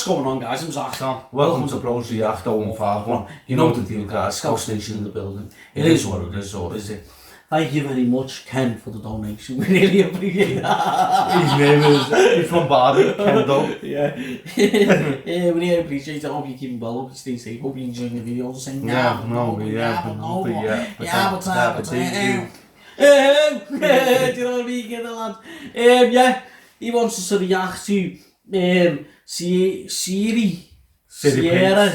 What's going on, guys? I'm Zach. Tom, welcome to Bros React 051. You know the deal, guys. Scout Station in the building. It is what it is, or is it? Thank you very much, Ken, for the donation. We really appreciate that. His name is, he's from Barbie, Ken though. Yeah. Yeah, we really appreciate it. I hope you're keeping well, hope you stay safe, hope you're enjoying the videos. Saying, do you know what I mean? Get the lads. Yeah, he wants us to react to Sierry. Sierra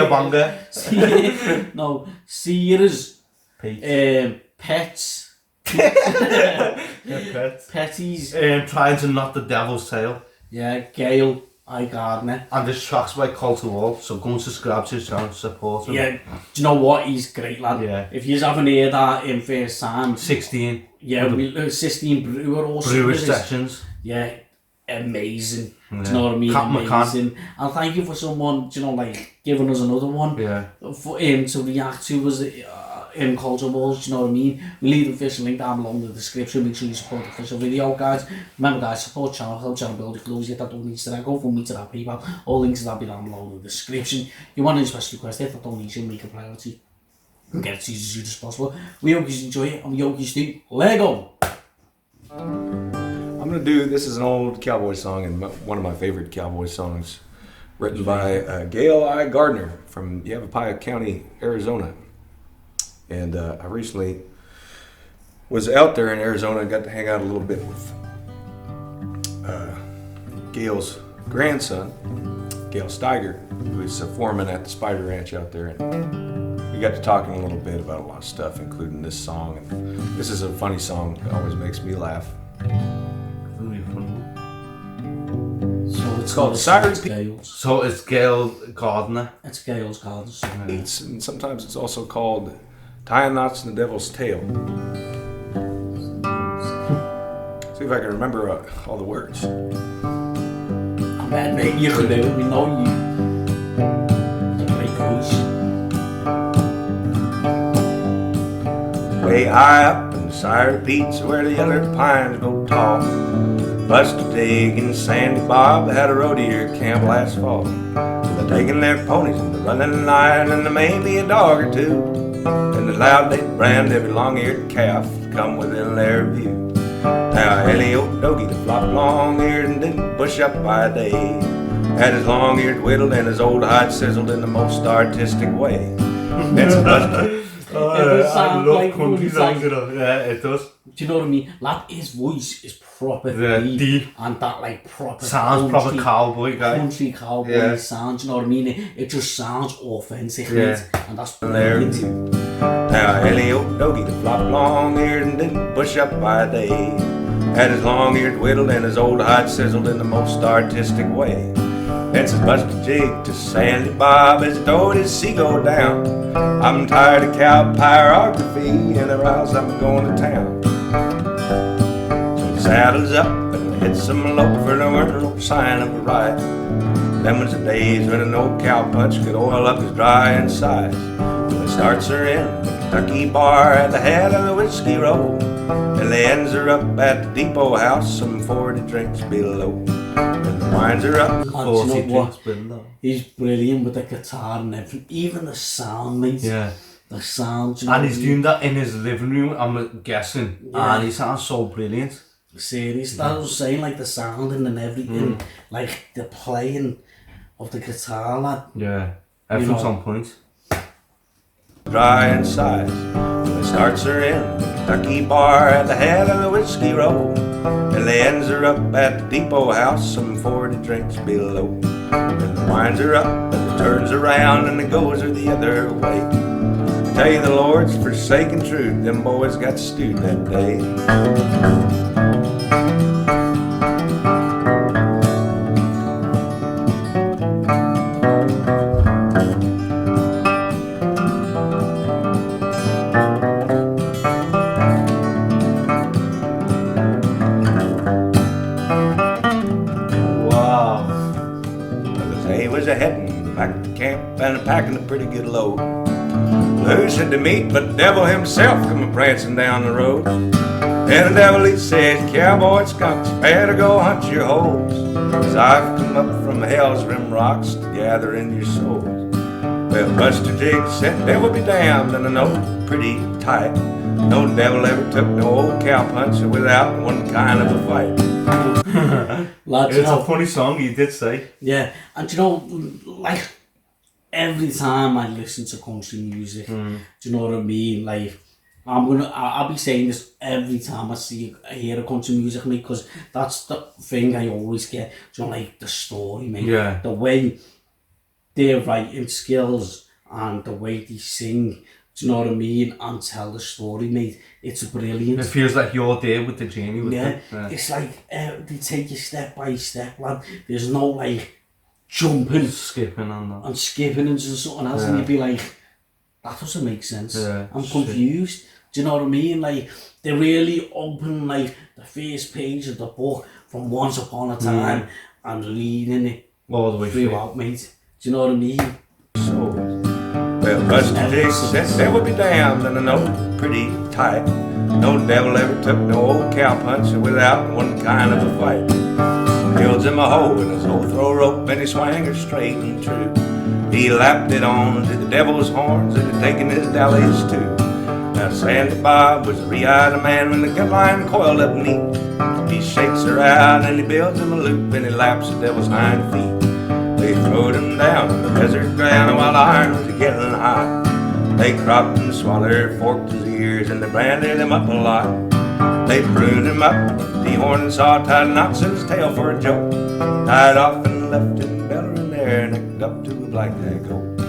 Banger. No, Sierra's pets. Petties. Trying to knock the devil's tail. Yeah, Gail, Gardner. And this track's by Culture Wall, so go and subscribe to his channel and support him. Yeah, do you know what? He's great, lad. Yeah. If you haven't heard that in first time. 16. Yeah, 16 Brewer or something. Brewer sessions. Yeah, amazing. Yeah. Do you know what I mean? Amazing. McCann. And thank you for someone, do you know, like, giving us another one. Yeah. For him to react to was Culture Walls, do you know what I mean? We leave the official link down below in the description. Make sure you support the official video, guys. Remember, guys, support channel, help channel build. If you lose, get that donation to that, go for me to that PayPal. All links to that be down below in the description. You want any special request, hit that donation, make a priority. And get it to you as soon as possible. We hope you enjoy it, and we hope you do. Lego! I'm gonna do, this is an old cowboy song and one of my favorite cowboy songs, written by Gail Gardner from Yavapai County, Arizona. And I recently was out there in Arizona and got to hang out a little bit with Gail's grandson, Gail Steiger, who is a foreman at the Spider Ranch out there. And we got to talking a little bit about a lot of stuff, including this song. And this is a funny song, it always makes me laugh. So it's called Sierry. So it's Gail Gardner. It's Gail's Gardner. And sometimes it's also called Tying Knots in the Devil's Tail. See if I can remember all the words. I bet maybe you can do it, we know you. It's a great voice. Way high up in the Sierry Peaks where the yellow pines go tall, Buster Dig and Sandy Bob had a rodeo camp last fall. So they're taking their ponies and they're running line, and there may be a dog or two, and the loud they brand every long-eared calf to come within their view. Now Elliot Dogie, the flop long-eared and didn't bush up by day, had his long-eared whittled and his old hide sizzled in the most artistic way. It's Buster. I love country songs, yeah, it does. Do you know what I mean? Like, his voice is proper deep, and that like proper sounds proper cowboy guy. Country cowboy sound, do you know what I mean? It just sounds authentic, mate, and that's brilliant. Now Elliot Dogie, the flop long-eared and didn't bush up by day, had his long-eared whittled and his old hide sizzled in the most artistic way. Then says Buster Jig to Sandy Bob as he towed his sea go down, I'm tired of cow pyrography and or else I'm going to town. So he saddles up and hits some lope, for there weren't no sign of a ride. Them was the days when an old cowpunch could oil up his dry insides. So he starts her in the Kentucky bar at the head of the whiskey roll, and they ends her up at the depot house some 40 drinks below. Winds her up. And you know what? He's brilliant with the guitar and everything. Even the sound, mate. Yeah. The sound. You know, and he's doing that in his living room, I'm guessing. Yeah. And he sounds so brilliant. Serious. That was saying, like, the sounding and everything. Like, the playing of the guitar, lad. Yeah. Everything's on point. Dry inside. It starts her in the Kentucky bar at the head of the whiskey roll, and they ends her up at the depot house some 40 drinks below. And winds her up and turns around and it goes her the other way. I tell you the Lord's forsaken truth, them boys got stewed that day. Heading back to camp and packing a pretty good load. Who should they meet but the devil himself coming prancing down the road? And the devil he says, cowboy skunks, you better go hunt your holes, 'cause I've come up from hell's rim rocks to gather in your souls. Well, Buster Jiggs said, devil be damned, and I know pretty tight. No devil ever took no old cow punch without one kind of a fight. Lads, It's a funny song, you did say. yeah, and you know, like, every time I listen to country music, do you know what I mean? Like, I'll be saying this every time I hear a country music, mate, because that's the thing I always get. Do you know, like, the story, mate? Yeah. The way their writing skills and the way they sing, do you know what I mean? And tell the story, mate. It's brilliant. It feels like you're there with the journey with them. Yeah, it's like they take you step by step, lad. There's no like jumping, Skipping on that. and skipping into something else, and you'd be like, that doesn't make sense. Yeah, I'm confused. Do you know what I mean? Like, they really open like the first page of the book from Once Upon a Time and reading it All the way through. throughout, mate. Do you know what I mean? Well, Buster Jiggs said, devil be damned, and I know pretty tight. No devil ever took no old cow punch without one kind of a fight. Hills in my hoe and his old throw rope, and he swang her straight and true. He lapped it on to the devil's horns, and taking his dallies too. Now Sandy Bob was a re-eyed man when the gut line coiled up neat. He shakes her out and he builds him a loop, and he laps the devil's hind feet. They throwed him down in the desert ground while iron was getting hot. They cropped and swallowed, forked his ears, and they branded him up a lot. They pruned him up, dehorned and saw, tied knots in his tail for a joke. Tied off and left him bellering there, necked up to a black tag goat.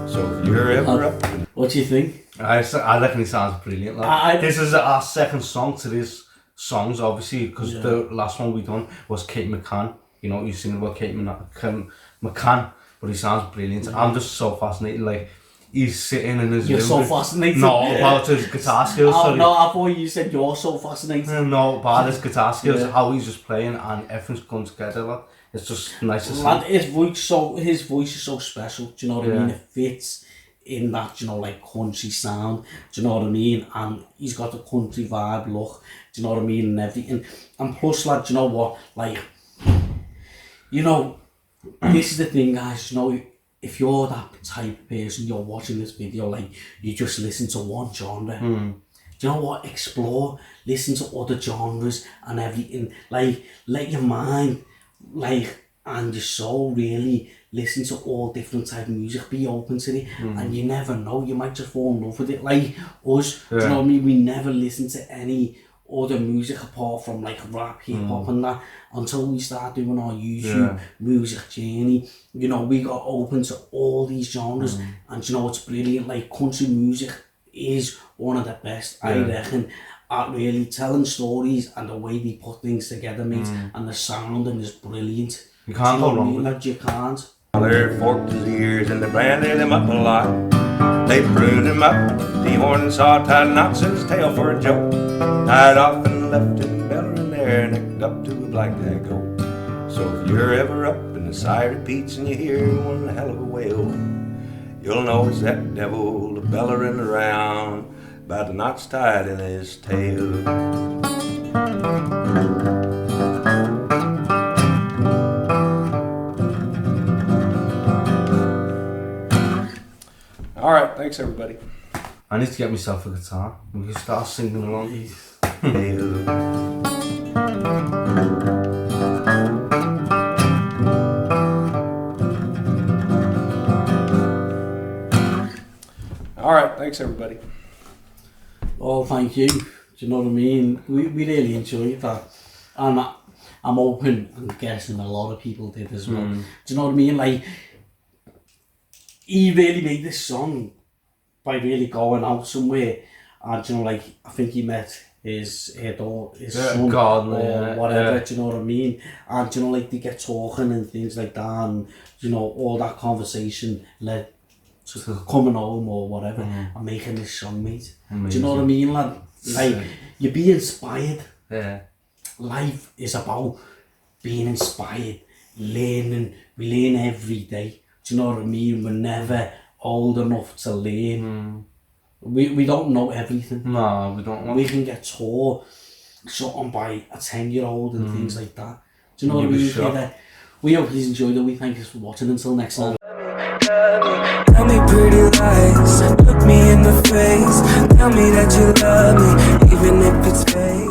So if you're ever up, What do you think? I reckon it sounds brilliant. Like, this is our second song to this songs, obviously, because the last one we done was Kate McCann. You know, you've seen about Kate McCann, but he sounds brilliant. I'm just so fascinated. Like, he's sitting in his You're so room. fascinated. No, about his guitar skills. Oh sorry. no, I thought you said you're so fascinated. No, about his guitar skills, Yeah. how he's just playing, and everything's come together. Like, it's just nice to see. Lad, his voice is so special. Do you know what I mean? It fits in that, you know, like country sound. Do you know what I mean? And he's got the country vibe look. Do you know what I mean? And everything. And plus, lad, do you know what? Like, you know, this is the thing, guys. You know, if you're that type of person, you're watching this video, like, you just listen to one genre. Do you know what? Explore, listen to other genres and everything. Like, let your mind, like, and your soul really listen to all different type of music. Be open to it, and you never know. You might just fall in love with it. Like us, do you know what I mean? We never listen to any other music apart from like rap, hip hop, and that until we start doing our YouTube music journey. You know, we got open to all these genres, and you know it's brilliant. Like, country music is one of the best, I reckon, at really telling stories and the way they put things together, mate. And the sounding is brilliant. You can't go wrong with it. You can't. They forked his ears and they branded him up a lot. They pruned him up, dehorned and saw, tied knots in his tail for a joke. Tied off and left him bellering there, necked up to a black tag goat. So if you're ever up and the sigh repeats and you hear one hell of a wail, you'll know it's that devil bellering around about the knots tied in his tail. All right, thanks everybody. I need to get myself a guitar. We can start singing along. All right, thanks everybody. Oh, thank you. Do you know what I mean? We really enjoyed that. And I'm open and guessing a lot of people did as well. Do you know what I mean? Like, he really made this song by really going out somewhere, and you know, like, I think he met his son Gardner, or whatever. Do you know what I mean? And you know, like, they get talking and things like that, and you know, all that conversation led to coming home or whatever and making this song, mate. Amazing. Do you know what I mean, lad? Like, you be inspired. Yeah. Life is about being inspired, learning. We learn every day. Do you know what I mean? We're never old enough to learn. We don't know everything. No, we don't want. We can get taught something by a 10-year-old and things like that. Do you know what I mean? We hope he's enjoyed it. We thank you for watching. Until next time. Tell me pretty lies, look me in the face. Tell me that you love me, even if it's fake.